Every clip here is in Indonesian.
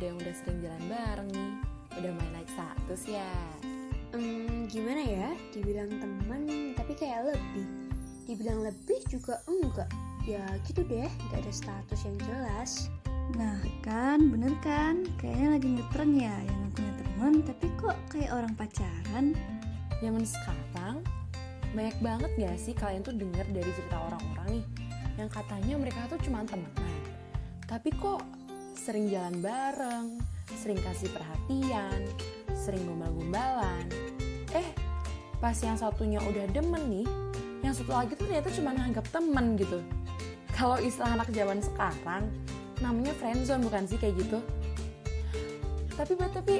ada yang udah sering jalan bareng nih, udah main naik status ya. Gimana ya, dibilang teman tapi kayak lebih, dibilang lebih juga enggak. Ya gitu deh, gak ada status yang jelas. Nah kan, bener kan? Kayaknya lagi ngetren ya yang gak punya teman tapi kok kayak orang pacaran. Zaman sekarang banyak banget gak sih kalian tuh denger dari cerita orang-orang nih yang katanya mereka tuh cuma temenan, tapi kok sering jalan bareng, sering kasih perhatian, sering gombal-gombalan. Pas yang satunya udah demen nih, yang satu lagi tuh ternyata cuma nganggap temen gitu. Kalau istilah anak zaman sekarang namanya friendzone bukan sih kayak gitu? Tapi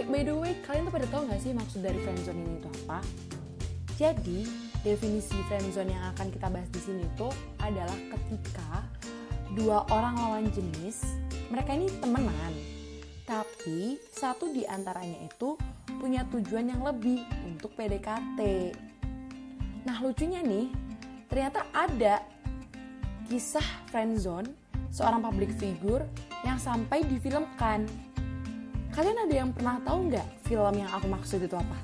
by the way, kalian tuh pada tahu gak sih maksud dari friendzone ini itu apa? Jadi, definisi friendzone yang akan kita bahas di sini tuh adalah ketika dua orang lawan jenis, mereka ini temenan, tapi satu di antaranya itu punya tujuan yang lebih untuk PDKT. Nah, lucunya nih, ternyata ada kisah friendzone seorang public figure yang sampai difilmkan. Kalian ada yang pernah tahu nggak film yang aku maksud itu apa?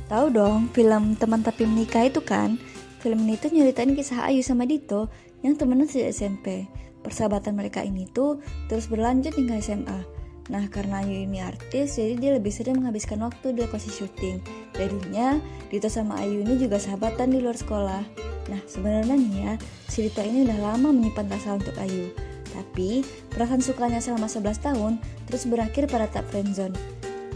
Tahu dong, film Teman Tapi Menikah itu kan. Film ini tuh nyeritain kisah Ayu sama Dito yang temenan sejak SMP. Persahabatan mereka ini tuh terus berlanjut hingga SMA. Nah, karena Ayu ini artis, jadi dia lebih sering menghabiskan waktu di lokasi syuting. Jadinya, Dito sama Ayu ini juga sahabatan di luar sekolah. Nah, sebenarnya nih ya, si Dito ini udah lama menyimpan rasa untuk Ayu. Tapi, perasaan sukanya selama 11 tahun terus berakhir pada tahap friendzone.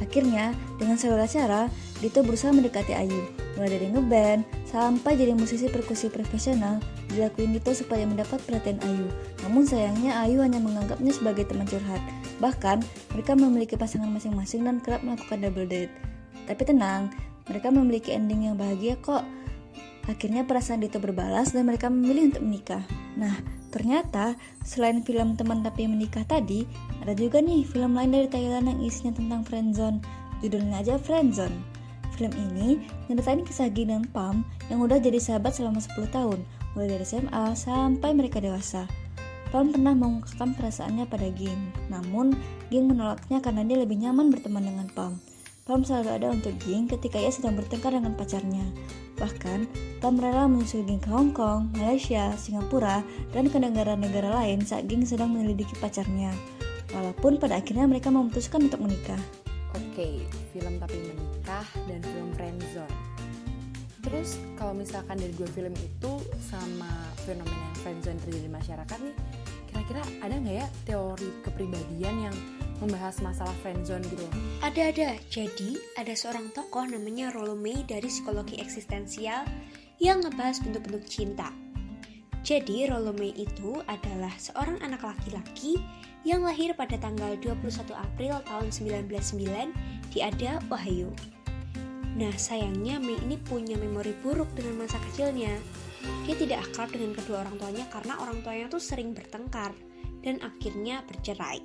Akhirnya, dengan segala cara, Dito berusaha mendekati Ayu. Mulai dari ngeband, sampai jadi musisi perkusi profesional, dilakuin Dito supaya mendapat perhatian Ayu. Namun sayangnya Ayu hanya menganggapnya sebagai teman curhat. Bahkan, mereka memiliki pasangan masing-masing dan kerap melakukan double date. Tapi tenang, mereka memiliki ending yang bahagia kok. Akhirnya perasaan Dito berbalas dan mereka memilih untuk menikah. Nah, ternyata selain film Teman Tapi Menikah tadi, ada juga nih film lain dari Thailand yang isinya tentang friendzone. Judulnya aja Friendzone. Film ini nyeritain kisah Ging dan Pam yang udah jadi sahabat selama 10 tahun, mulai dari SMA sampai mereka dewasa. Pam pernah mengungkapkan perasaannya pada Ging, namun Ging menolaknya karena dia lebih nyaman berteman dengan Pam. Pam selalu ada untuk Ging ketika ia sedang bertengkar dengan pacarnya. Bahkan, Pam rela menyusul Ging ke Hong Kong, Malaysia, Singapura, dan ke negara-negara lain saat Ging sedang menyelidiki pacarnya. Walaupun pada akhirnya mereka memutuskan untuk menikah. Oke, film Tapi Menikah dan film Friendzone. Terus kalau misalkan dari dua film itu sama fenomena yang friendzone terjadi di masyarakat nih, kira-kira ada nggak ya teori kepribadian yang membahas masalah friendzone gitu? Ada. Jadi, ada seorang tokoh namanya Rollo May dari psikologi eksistensial yang ngebahas bentuk-bentuk cinta. Jadi, Rollo May itu adalah seorang anak laki-laki yang lahir pada tanggal 21 April tahun 1909 di Ada, Ohio. Nah, sayangnya May ini punya memori buruk dengan masa kecilnya. Dia tidak akrab dengan kedua orang tuanya karena orang tuanya tuh sering bertengkar dan akhirnya bercerai.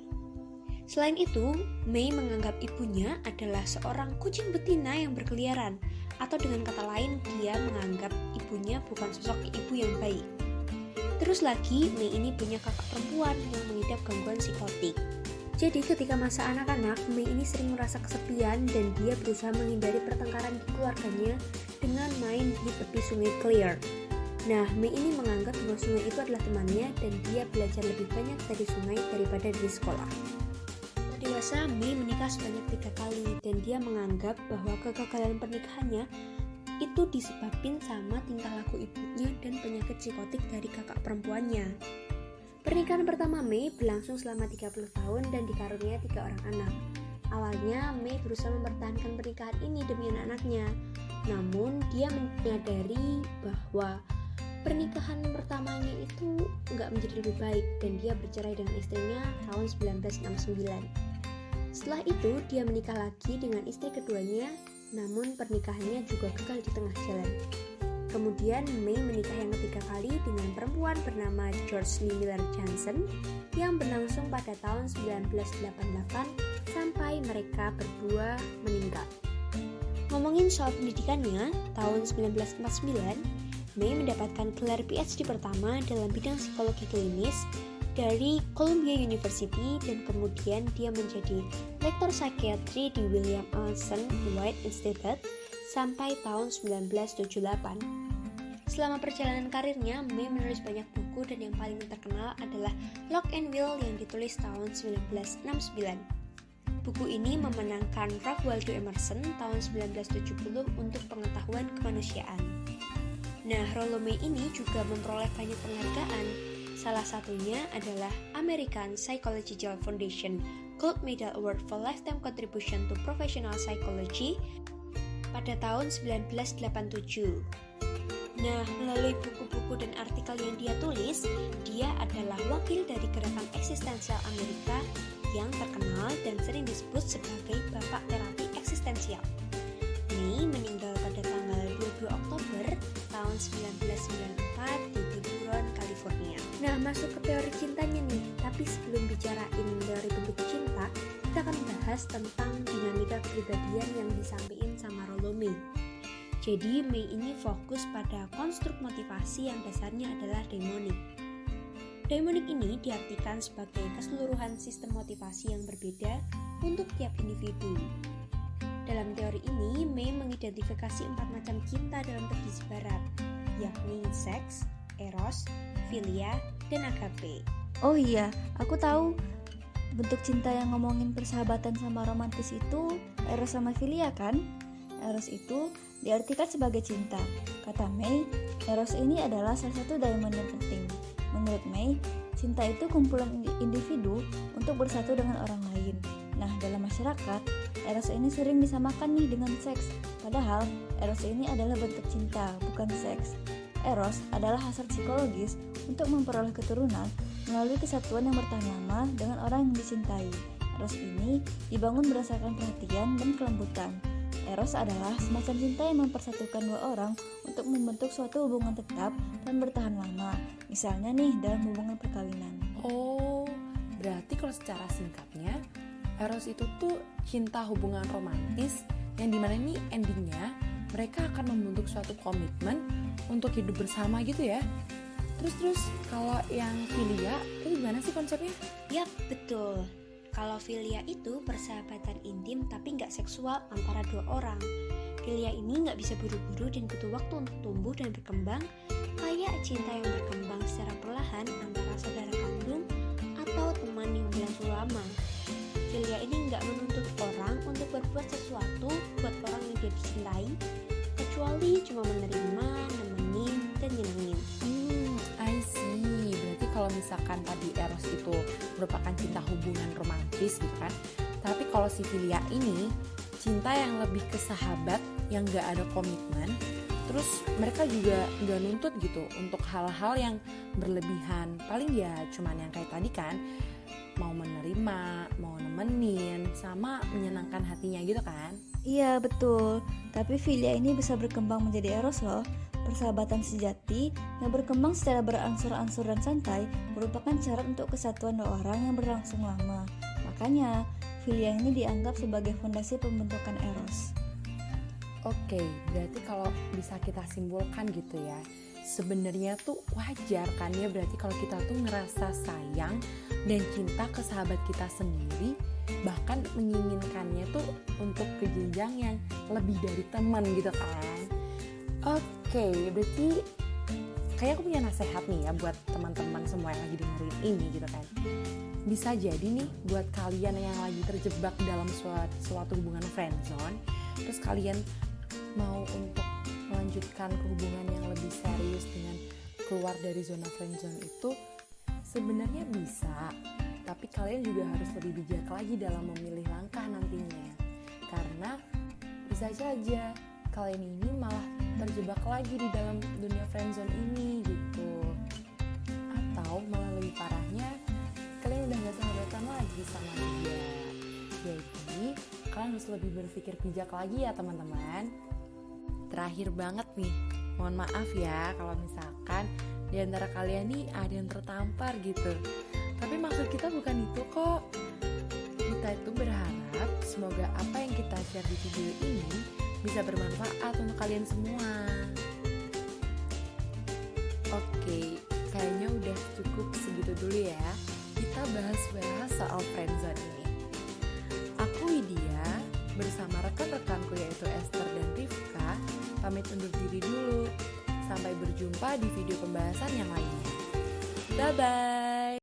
Selain itu, May menganggap ibunya adalah seorang kucing betina yang berkeliaran, atau dengan kata lain, dia menganggap ibunya bukan sosok ibu yang baik. Terus lagi, May ini punya kakak perempuan yang mengidap gangguan psikotik. Jadi ketika masa anak-anak, May ini sering merasa kesepian dan dia berusaha menghindari pertengkaran di keluarganya dengan main di tepi sungai Clear. Nah, May ini menganggap bahwa sungai itu adalah temannya dan dia belajar lebih banyak dari sungai daripada di sekolah. Dewasa, May menikah sebanyak 3 kali dan dia menganggap bahwa kegagalan pernikahannya itu disebabkan sama tingkah laku ibunya dan penyakit psikotik dari kakak perempuannya. Pernikahan pertama May berlangsung selama 30 tahun dan dikaruniai 3 orang anak. Awalnya May berusaha mempertahankan pernikahan ini demi anak-anaknya. Namun dia menyadari bahwa pernikahan pertamanya itu nggak menjadi lebih baik dan dia bercerai dengan istrinya tahun 1969. Setelah itu dia menikah lagi dengan istri keduanya, namun pernikahannya juga gagal di tengah jalan. Kemudian May menikah yang ketiga kali dengan perempuan bernama George Lee Miller Johnson yang berlangsung pada tahun 1988 sampai mereka berdua meninggal. Ngomongin soal pendidikannya, tahun 1949 May mendapatkan gelar PhD pertama dalam bidang psikologi klinis dari Columbia University dan kemudian dia menjadi lektor psikiatri di William Allen White Institute sampai tahun 1978. Selama perjalanan karirnya, May menulis banyak buku dan yang paling terkenal adalah Lock and Will yang ditulis tahun 1969. Buku ini memenangkan Ralph Waldo Emerson tahun 1970 untuk pengetahuan kemanusiaan. Nah, Rollo May ini juga memperoleh banyak penghargaan. Salah satunya adalah American Psychological Foundation Gold Medal Award for Lifetime Contribution to Professional Psychology pada tahun 1987. Nah, melalui buku-buku dan artikel yang dia tulis, dia adalah wakil dari gerakan eksistensial Amerika yang terkenal dan sering disebut sebagai Bapak Terapi Eksistensial. May meninggal pada tanggal 22 Oktober tahun 1994 di Tiburon, California. Nah, masuk ke teori cintanya nih. Tapi sebelum bicarain teori bentuk cinta, kita akan bahas tentang dinamika kepribadian yang disampaikan sama Rollo May. Jadi, May ini fokus pada konstruk motivasi yang dasarnya adalah daimonik. Daimonik ini diartikan sebagai keseluruhan sistem motivasi yang berbeda untuk tiap individu. Dalam teori ini, May mengidentifikasi 4 macam cinta dalam tradisi barat, yakni seks, eros, philia, dan agape. Oh iya, aku tahu. Bentuk cinta yang ngomongin persahabatan sama romantis itu eros sama philia kan? Eros itu diartikan sebagai cinta. Kata May, eros ini adalah salah satu daimon yang penting. Menurut May, cinta itu kumpulan individu untuk bersatu dengan orang lain. Nah, dalam masyarakat, eros ini sering disamakan nih dengan seks. Padahal, eros ini adalah bentuk cinta, bukan seks. Eros adalah hasrat psikologis untuk memperoleh keturunan melalui kesatuan yang bertahan lama dengan orang yang dicintai. Eros ini dibangun berdasarkan perhatian dan kelembutan. Eros adalah semacam cinta yang mempersatukan dua orang untuk membentuk suatu hubungan tetap dan bertahan lama. Misalnya nih, dalam hubungan perkawinan. Oh, berarti kalau secara singkatnya, eros itu tuh cinta hubungan romantis yang dimana nih endingnya mereka akan membentuk suatu komitmen untuk hidup bersama gitu ya. Terus kalau yang philia itu gimana sih konsepnya? Yap, betul. Kalau philia itu persahabatan intim tapi nggak seksual antara dua orang. Philia ini nggak bisa buru-buru dan butuh waktu untuk tumbuh dan berkembang, kayak cinta yang berkembang secara perlahan antara saudara kandung atau teman yang berlangsung lama. Philia ini nggak menuntut orang untuk berbuat sesuatu buat orang yang dia dicintai, kecuali cuma menerima, nemenin, dan nyenengin. I see. Berarti kalau misalkan tadi eros itu merupakan cinta hubungan romantis gitu kan. Tapi kalau si philia ini cinta yang lebih ke sahabat yang gak ada komitmen. Terus mereka juga gak nuntut gitu untuk hal-hal yang berlebihan. Paling ya cuman yang kayak tadi kan, mau menerima, mau nemenin, sama menyenangkan hatinya gitu kan. Iya, betul. Tapi philia ini bisa berkembang menjadi eros loh. Persahabatan sejati yang berkembang secara berangsur-angsur dan santai merupakan syarat untuk kesatuan dua orang yang berlangsung lama. Makanya, philia ini dianggap sebagai fondasi pembentukan eros. Oke, berarti kalau bisa kita simpulkan gitu ya, sebenarnya tuh wajar kan ya, berarti kalau kita tuh ngerasa sayang dan cinta ke sahabat kita sendiri, bahkan menginginkannya tuh untuk ke jenjang yang lebih dari teman gitu kan. Oke, berarti kayak aku punya nasihat nih ya buat teman-teman semua yang lagi dengerin ini gitu kan. Bisa jadi nih buat kalian yang lagi terjebak dalam suatu hubungan friendzone, terus kalian mau untuk melanjutkan ke hubungan yang lebih serius dengan keluar dari zona friendzone itu, sebenarnya bisa, tapi kalian juga harus lebih bijak lagi dalam memilih langkah nantinya. Karena bisa saja kalian ini malah terjebak lagi di dalam dunia friendzone ini gitu. Atau malah lebih parahnya, kalian udah gak sahabatan lagi sama dia. Jadi, kalian harus lebih berpikir bijak lagi ya teman-teman. Terakhir banget nih, mohon maaf ya kalau misalkan di antara kalian nih ada yang tertampar gitu. Tapi maksud kita bukan itu kok. Kita itu berharap semoga apa yang kita share di video ini bisa bermanfaat untuk kalian semua. Oke, kayaknya udah cukup segitu dulu ya. Kita bahas-bahas soal friendzone ini. Aku Widya bersama rekan-rekanku yaitu Esther dan Rifka pamit undur diri dulu. Sampai berjumpa di video pembahasan yang lainnya. Bye-bye.